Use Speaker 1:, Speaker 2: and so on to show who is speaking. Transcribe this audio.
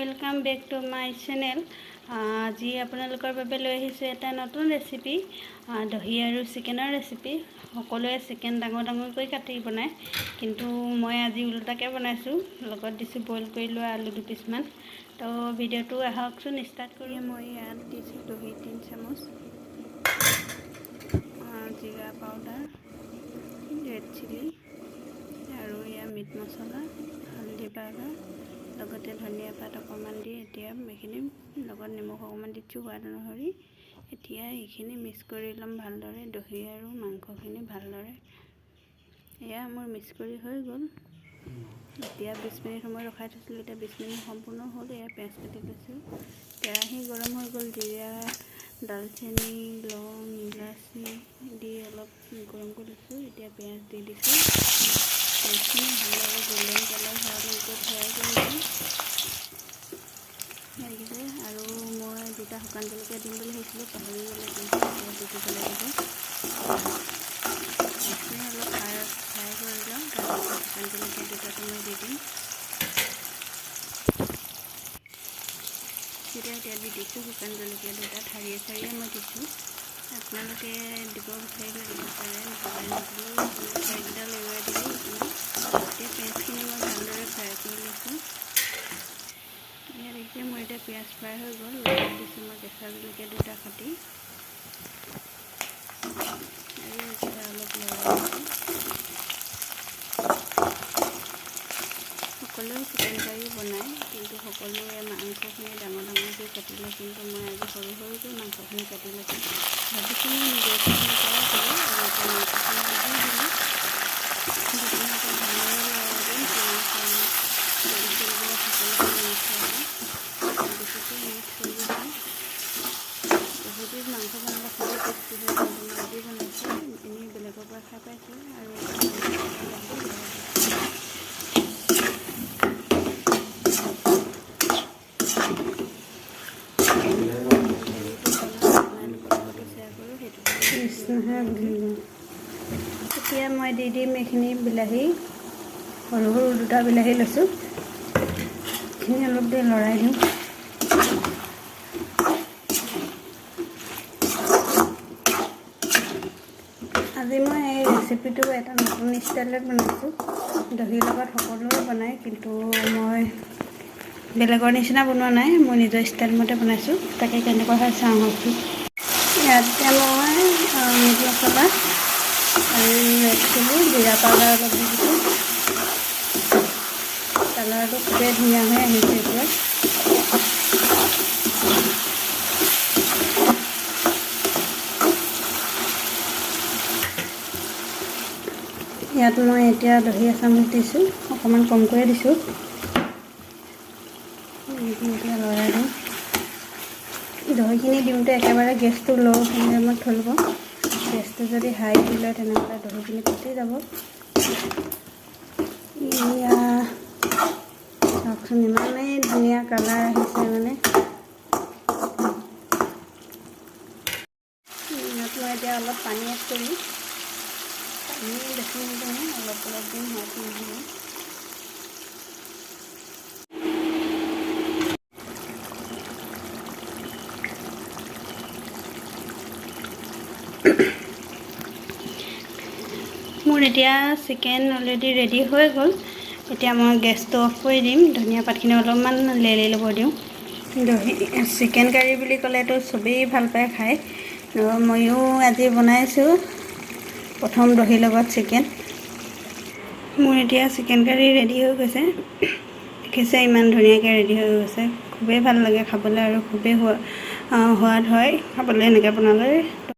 Speaker 1: Welcome back to my channel. आज आपनलोকৰ বাবে লৈ আহিছো এটা নতুন ৰেচিপি দহি আৰু চিকেনৰ ৰেচিপি। সকলোৱে চিকেন ডাঙৰ ডাঙৰকৈ কাটি বনায়, কিন্তু মই আজি উল্টাকৈ বনাইছো। লগত দিছো বইল কৰি লোৱা আলু 2 পিছমান। তো ভিডিওটো আহকচোন স্টাৰ্ট কৰি। মই ইয়াত দিছো দহি 3 চামুচ, জিৰা পাউডাৰ, ৰেড চিলি আৰু ইয়া মিট মছলা, হালধি পাউডাৰ, লগতে ধনিয়া পাত অকণমান দি এতিয়া এইখিনি লগত নিমখ অকণমান দিছোঁ সোৱাদ অনুসৰি। এতিয়া এইখিনি মিক্স কৰি ল'ম ভালদৰে, দহি আৰু মাংসখিনি ভালদৰে। এয়া মোৰ মিক্স কৰি হৈ গ'ল। এতিয়া 20 মিনিট সময় ৰখাই থৈছিলোঁ, এতিয়া 20 মিনিট সম্পূৰ্ণ হ'ল। এয়া পিঁয়াজ কাটি লৈছোঁ। কেৰাহী গৰম হৈ গ'ল, জিৰা, দালচেনি, লং, ইলাচি দি অলপ গৰম কৰি লৈছোঁ। এতিয়া পিঁয়াজ দি দিছোঁ। পিঁয়াজখিনি ভালদৰে গোল্ডেন কালাৰ হোৱালৈকে ফ্ৰাই কৰি দিম। আৰু মই 2টা শুকান জলকীয়া দিম বুলি ভাবিছিলোঁ, পাহৰি গ'লোঁ, কিন্তু দি দিব লাগিব। এইখিনি অলপ ফ্ৰাই কৰি লওঁ, তাৰপিছত শুকান জলকীয়া 2টাটো মই দি দিম। এতিয়া দি দিছোঁ শুকান জলকীয়া 2টা, ঠাৰিয়ে ঠাৰিয়ে মই দিছোঁ। আপোনালোকে দিব বিচাৰিলে দিব পাৰে, নদিলেও ঠাৰিকেইডাল এৰুৱাই দিলেই আপোনাৰ। এতিয়া পিঁয়াজখিনি মই ভালদৰে ফ্ৰাই কৰি লৈছোঁ। ইয়াত দেখিছে মোৰ এতিয়া পিঁয়াজ ফ্ৰাই হৈ গ'ল। লগত দিছোঁ মই কেঁচা জলকীয়া 2টা কাটি, আৰু এতিয়া অলপ লৰাই দিছোঁ। সকলোৱে চিকেন কাৰী বনায়, কিন্তু সকলোৱে মাংসখিনি ডাঙৰ ডাঙৰকৈ কাটি লয়, কিন্তু মই আজি সৰু সৰুকৈ মাংসখিনি কাটি লৈছোঁ। ভাবিছোঁ মই নিজৰ চিকেন ট্ৰাই কৰোঁ, আৰু এতিয়া মাংসখিনি দি দিলোঁ। ধুনীয়াকৈ ভালদৰে লৰাই দিম। সকলোখিনি মিক্স হৈ যায়। বেছিকৈ মিক্স কৰি দিছোঁ। বহুতে মাংস বনালে খুবেই টেষ্টি হয়, কিন্তু মই আজি বনাইছোঁ, এনেই বেলেগৰ পৰা খাই পাইছোঁ। আৰু এতিয়া মই দি দিম এইখিনি বিলাহী, সৰু সৰু 2টা বিলাহী লৈছোঁ। এইখিনি অলপ দেৰি লৰাই দিওঁ। আজি মই এই ৰেচিপিটো এটা নতুন ষ্টাইলত বনাইছোঁ। দহিৰ লগত সকলোৱে বনায়, কিন্তু মই বেলেগৰ নিচিনা বনোৱা নাই, মই নিজৰ ষ্টাইল মতে বনাইছোঁ। তাকে কেনেকুৱা হয় চাওঁ আহকচোন। ইয়াতে মই মিট মছলা আৰু ৰেড চিলি, জিৰা পাউডাৰ অলপ দি দিছোঁ। কালাৰটো খুবেই ধুনীয়া হৈ আহিছে এতিয়া। ইয়াত মই এতিয়া দহি এচামুচ দিছোঁ, অকণমান কমকৈয়ে দিছোঁ। এতিয়া লৰাই দিওঁ। দহিখিনি দিওঁতে একেবাৰে গেছটো ল' ফ্লেমত থৈ ল'ব। গেছটো যদি হাই দি লয়, তেনেহ'লে দহিখিনি ফুটি যাব। এয়া চাওকচোন, ইমানেই ধুনীয়া কালাৰ আহিছে মানে। ইয়াত মই এতিয়া অলপ পানী এড কৰিম। পানী বেছি নিদিওঁ, অলপ অলপ দিম, হোৱাটো নহয়। মোৰ এতিয়া চিকেন অলৰেডি ৰেডি হৈ গ'ল। এতিয়া মই গেছটো অফ কৰি দিম। ধনিয়া পাতখিনি অলপমান লেৰেলি ল'ব দিওঁ। দহি চিকেন কাৰী বুলি ক'লেতো চবেই ভাল পায় খাই, ময়ো আজি বনাইছোঁ প্ৰথম দহিৰ লগত চিকেন। মোৰ এতিয়া চিকেন কাৰী ৰেডি হৈ গৈছে। দেখিছে ইমান ধুনীয়াকৈ ৰেডি হৈ গৈছে। খুবেই ভাল লাগে খাবলৈ, আৰু খুবেই সোৱাদ হয় খাবলৈ এনেকৈ বনালে। তো